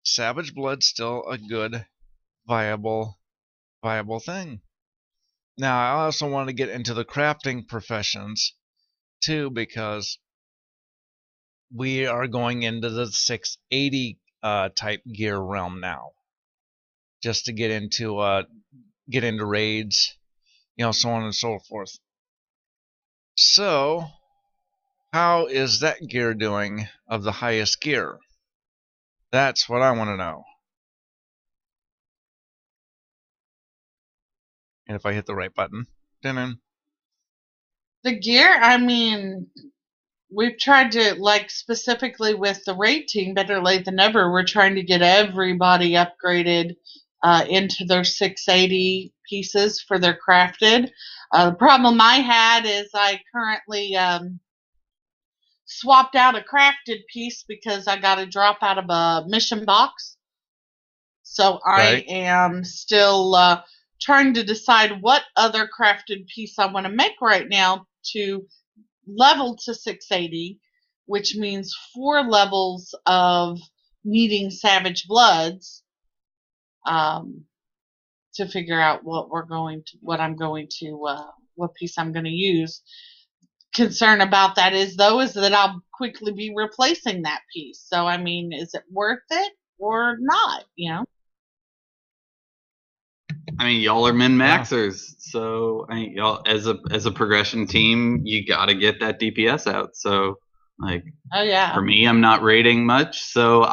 Savage Blood's still a good, viable thing. Now, I also want to get into the crafting professions too, because we are going into the 680 type gear realm now, just to get into raids, so on and so forth. So, how is that gear doing of the highest gear? That's what I want to know. And if I hit the right button, then The gear, I mean, we've tried to, like, specifically with the raid team, Better Late Than Never, we're trying to get everybody upgraded into their 680 pieces for their crafted. The problem I had is I currently swapped out a crafted piece because I got a drop out of a mission box. So Right. I am still trying to decide what other crafted piece I want to make right now to level to 680, which means 4 levels of needing Savage Bloods to figure out what piece I'm going to use. Concern about that is that I'll quickly be replacing that piece. So I mean, is it worth it or not? I mean, y'all are min maxers, so I mean, y'all as a progression team, you got to get that DPS out. So, like, Oh yeah. for me, I'm not raiding much, so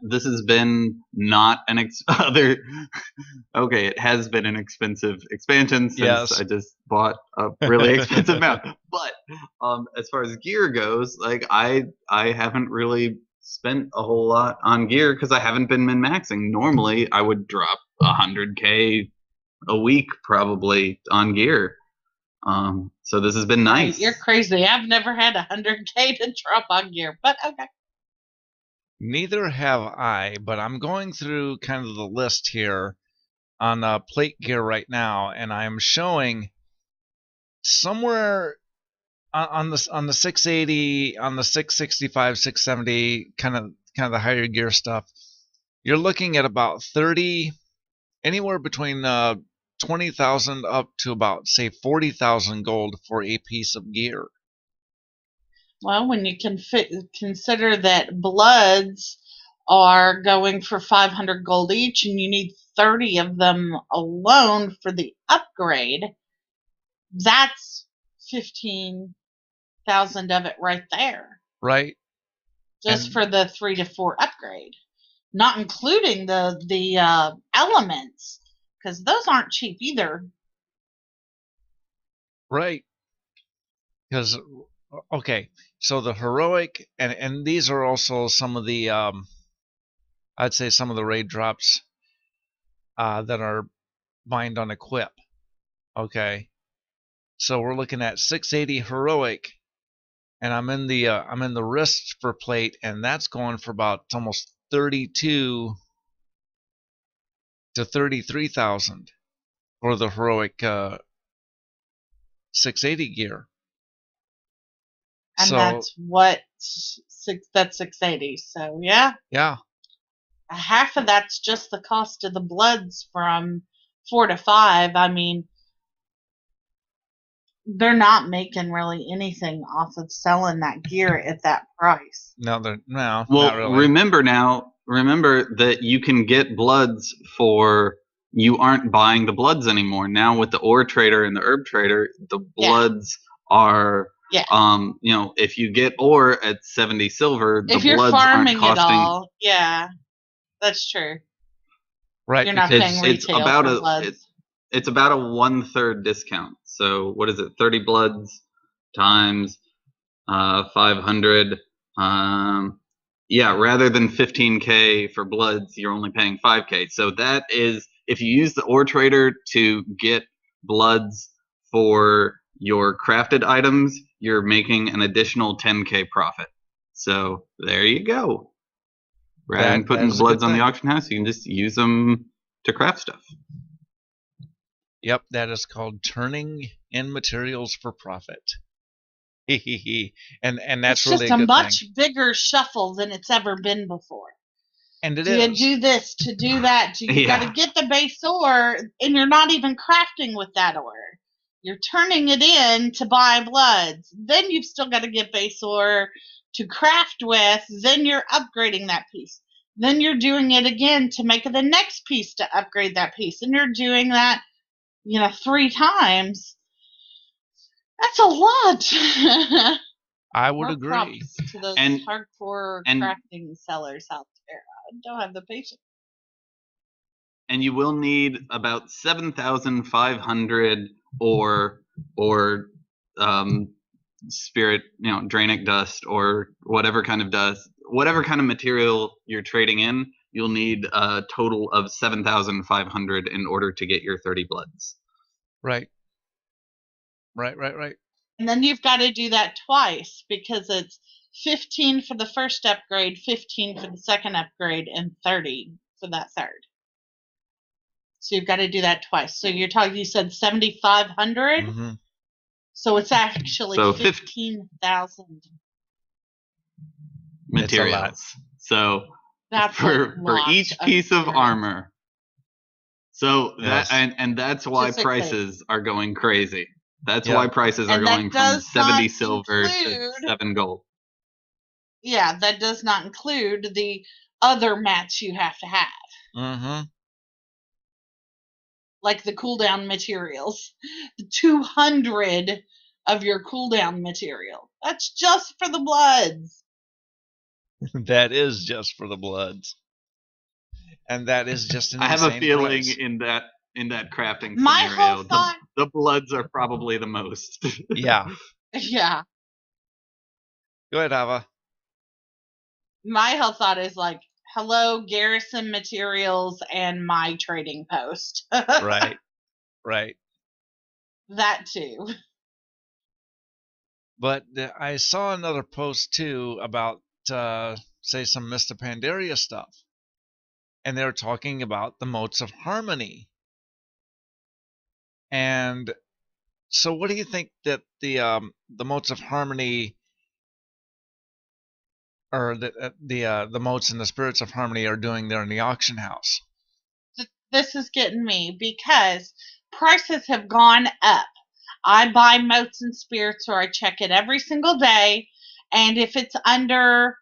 this has been not an other. Okay, it has been an expensive expansion since Yes. I just bought a really expensive mount. But as far as gear goes, like I haven't really spent a whole lot on gear because I haven't been min maxing. Normally, I would drop 100k a week probably on gear. So this has been nice. You're crazy. I've never had 100k to drop on gear, but okay. Neither have I, but I'm going through kind of the list here on plate gear right now, and I'm showing somewhere on the 680, on the 665, 670, kind of the higher gear stuff. You're looking at about 30, anywhere between 20,000 up to about, say, 40,000 gold for a piece of gear. Well, when you can consider that bloods are going for 500 gold each, and you need 30 of them alone for the upgrade, that's 15,000 of it right there, Right. just And- for the 3 to 4 upgrade, not including the elements, because those aren't cheap either. Right. Because, okay, so the heroic, and these are also some of the, I'd say some of the raid drops that are bind on equip. Okay, so we're looking at 680 heroic, and I'm in the wrist for plate, and that's going for about almost 32 to 33,000 for the heroic 680 gear. And So that's what that's 680. So yeah, yeah, half of that's just the cost of the bloods from 4 to 5. I mean, they're not making really anything off of selling that gear at that price. no, Well, not really. remember that you can get bloods for, you aren't buying the bloods anymore. Now with the ore trader and the herb trader, the bloods are, if you get ore at 70 silver, the If you're bloods farming aren't costing. it all, yeah, that's true. Right, You're not because paying retail about for bloods. It's about a 1/3 discount. So what is it? 30 bloods times 500. Rather than 15k for bloods, you're only paying 5k. So that is, if you use the ore trader to get bloods for your crafted items, you're making an additional 10k profit. So there you go. Rather than putting the bloods on the auction house, you can just use them to craft stuff. Yep, that is called turning in materials for profit. and that's it's really just a good much thing. bigger shuffle than it's ever been before. And it do is. you do this to do that? You got to get the base ore, and you're not even crafting with that ore. You're turning it in to buy bloods. Then you've still got to get base ore to craft with. Then you're upgrading that piece. Then you're doing it again to make the next piece to upgrade that piece. And you're doing that, 3 times. That's a lot. I would More agree. props to those hardcore crafting sellers out there. I don't have the patience. And you will need about 7,500 or spirit, Draenic dust, or whatever kind of dust, whatever kind of material you're trading in. You'll need a total of 7,500 in order to get your 30 bloods. Right. And then you've got to do that twice, because it's 15 for the first upgrade, 15 for the second upgrade, and 30 for that third. So you've got to do that twice. So you said 7,500? Mm-hmm. So it's actually 15,000 materials. So that's for each piece of armor. So that and that's why prices are going crazy. That's why prices are going from 70 silver to 7 gold. Yeah, that does not include the other mats you have to have. Mm-hmm. Like the cooldown materials. The 200 of your cooldown material. That's just for the bloods. That is just for the bloods. And that is just an I have a feeling price. in that crafting scenario, My whole thought, the bloods are probably the most. Yeah. Yeah. Go ahead, Ava. My whole thought is like, hello, garrison materials and my trading post. Right. That too. But I saw another post too about say, some Mr. Pandaria stuff. And they're talking about the motes of harmony. And so what do you think that the motes of harmony, or the motes and the spirits of harmony, are doing there in the auction house? This is getting me because prices have gone up. I buy motes and spirits, or I check it every single day, and if it's under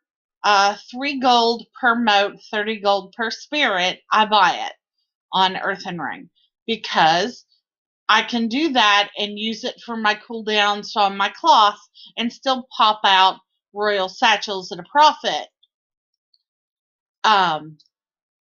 3 gold per mote, 30 gold per spirit, I buy it on Earthen Ring, because I can do that and use it for my cooldowns on my cloth and still pop out royal satchels at a profit.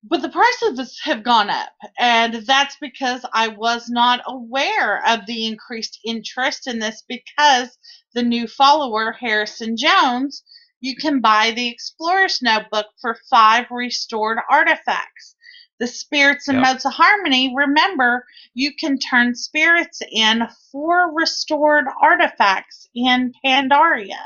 But the prices have gone up, and that's because I was not aware of the increased interest in this, because the new follower, Harrison Jones, you can buy the Explorer's Notebook for 5 restored artifacts. The spirits and motes of harmony, remember, you can turn spirits in 4 restored artifacts in Pandaria.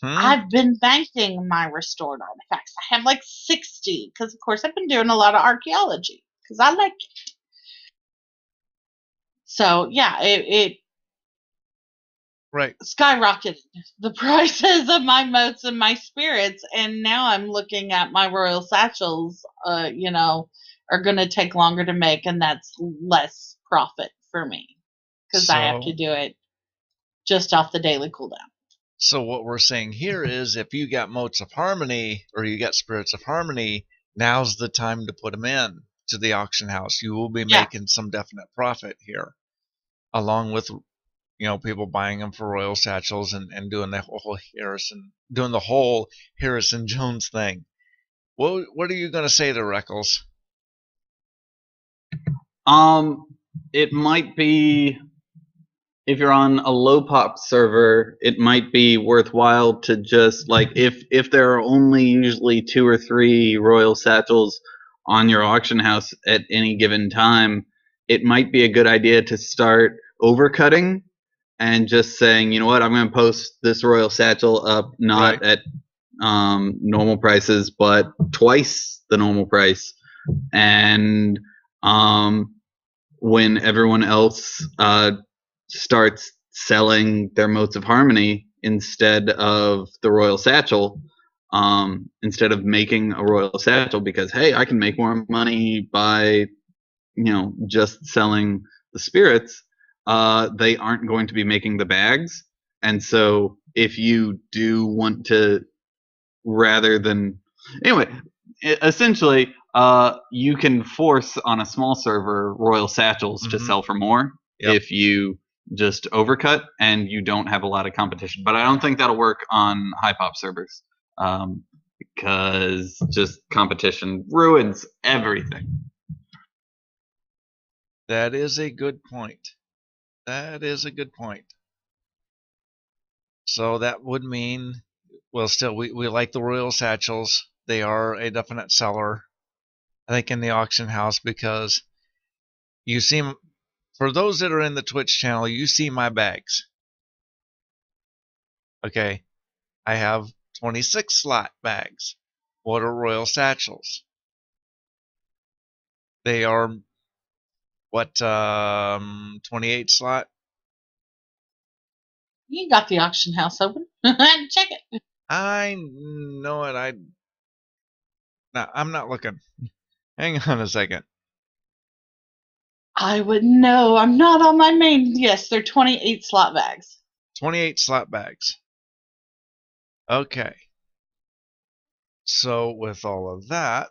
I've been banking my restored artifacts. I have like 60, because of course I've been doing a lot of archaeology, because I like it. So yeah, it skyrocketed the prices of my motes and my spirits, and now I'm looking at my royal satchels, are going to take longer to make, and that's less profit for me, because I have to do it just off the daily cooldown. So what we're saying here is, if you got motes of harmony, or you got spirits of harmony, now's the time to put them in to the auction house. You will be making some definite profit here, along with people buying them for royal satchels and doing the whole Harrison Jones thing. What are you going to say to Reckles? It might be, if you're on a low pop server, it might be worthwhile to just, like, if there are only usually 2 or 3 royal satchels on your auction house at any given time, it might be a good idea to start overcutting and just saying, you know what, I'm going to post this royal satchel up not at normal prices, but twice the normal price. And when everyone else starts selling their motes of harmony instead of the royal satchel, instead of making a royal satchel, because hey, I can make more money by just selling the spirits, they aren't going to be making the bags. And so if you do want to, rather than essentially you can force on a small server royal satchels to sell for more if you just overcut and you don't have a lot of competition. But I don't think that'll work on high pop servers, because just competition ruins everything. That is a good point. So that would mean, well, still, we like the royal satchels. They are a definite seller, I think, in the auction house, because you see, for those that are in the Twitch channel, you see my bags. Okay, I have 26 slot bags. What are royal satchels? They are, 28 slot? You got the auction house open. Check it. I know it. No, I'm not looking. Hang on a second. I wouldn't know. I'm not on my main. Yes, they're 28 slot bags. 28 slot bags. Okay. So with all of that,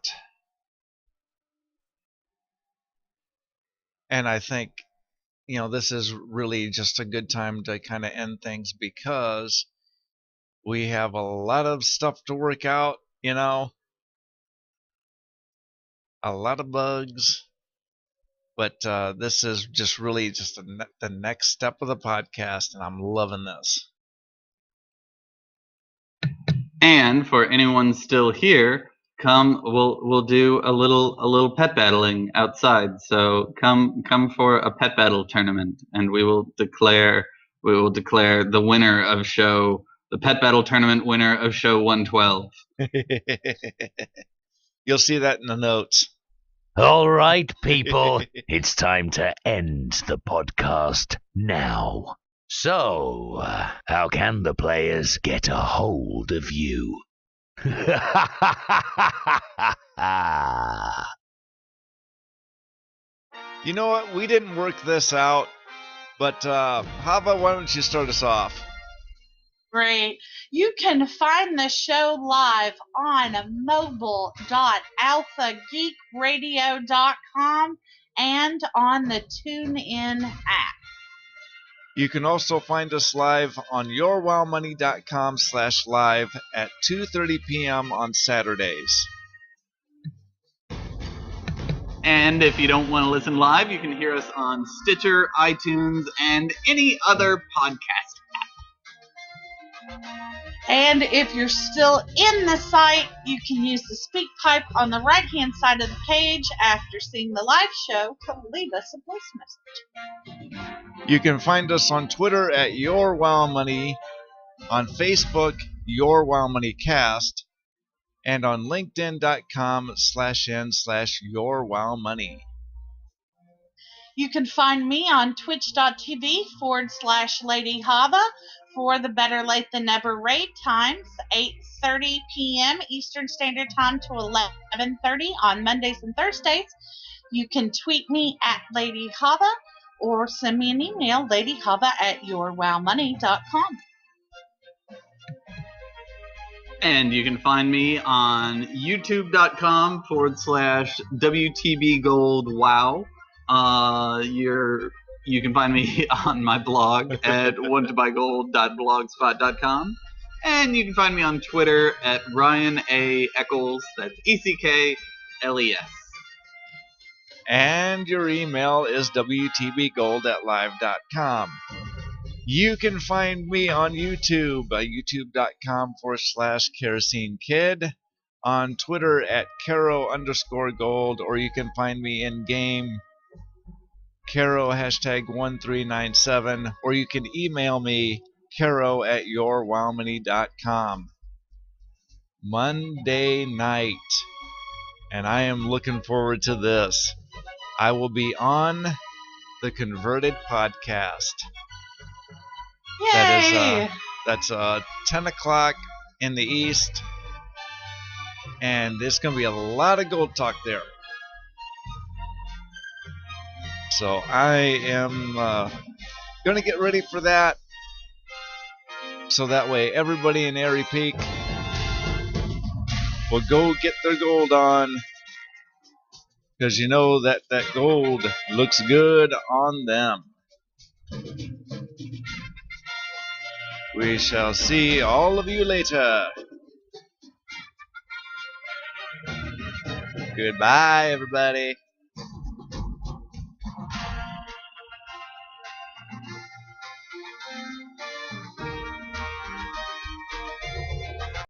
and I think, this is really just a good time to kind of end things, because we have a lot of stuff to work out, a lot of bugs. But this is just really just the next step of the podcast, and I'm loving this. And for anyone still here, come, we'll do a little pet battling outside. So come for a pet battle tournament, and we will declare the winner of show the Pet Battle Tournament winner of show 112. You'll see that in the notes. All right, people, it's time to end the podcast now. So, how can the players get a hold of you? You know what? We didn't work this out, but how about why don't you start us off? Great. You can find the show live on mobile.alphageekradio.com and on the TuneIn app. You can also find us live on yourwildmoney.com/live at 2:30 p.m. on Saturdays. And if you don't want to listen live, you can hear us on Stitcher, iTunes, and any other podcast app. And if you're still in the site, you can use the speak pipe on the right-hand side of the page after seeing the live show to leave us a voice message. You can find us on Twitter at YourWildMoney, on Facebook, YourWildMoneyCast, and on LinkedIn.com/n/YourWildMoney. You can find me on twitch.tv/Lady Hava for the Better Late Than Never raid times, 8:30 p.m. Eastern Standard Time to 11:30 on Mondays and Thursdays. You can tweet me at Lady Hava or send me an email, ladyhava@yourwowmoney.com. And you can find me on youtube.com/WTBGoldWow. You can find me on my blog at wantobuygold.blogspot.com. And you can find me on Twitter at Ryan A. Eccles. That's ECKLES. And your email is WTBGold@live.com. You can find me on YouTube, youtube.com/KeroseneKid, on Twitter at Kero_gold, or you can find me in game Kero #1397, or you can email me Kero@yourwildmoney.com. Monday night, and I am looking forward to this. I will be on the Converted podcast. Yay! That's 10 o'clock in the East, and there's going to be a lot of gold talk there. So I am going to get ready for that, so that way everybody in Airy Peak will go get their gold on, because you know that gold looks good on them. We shall see all of you later. Goodbye, everybody.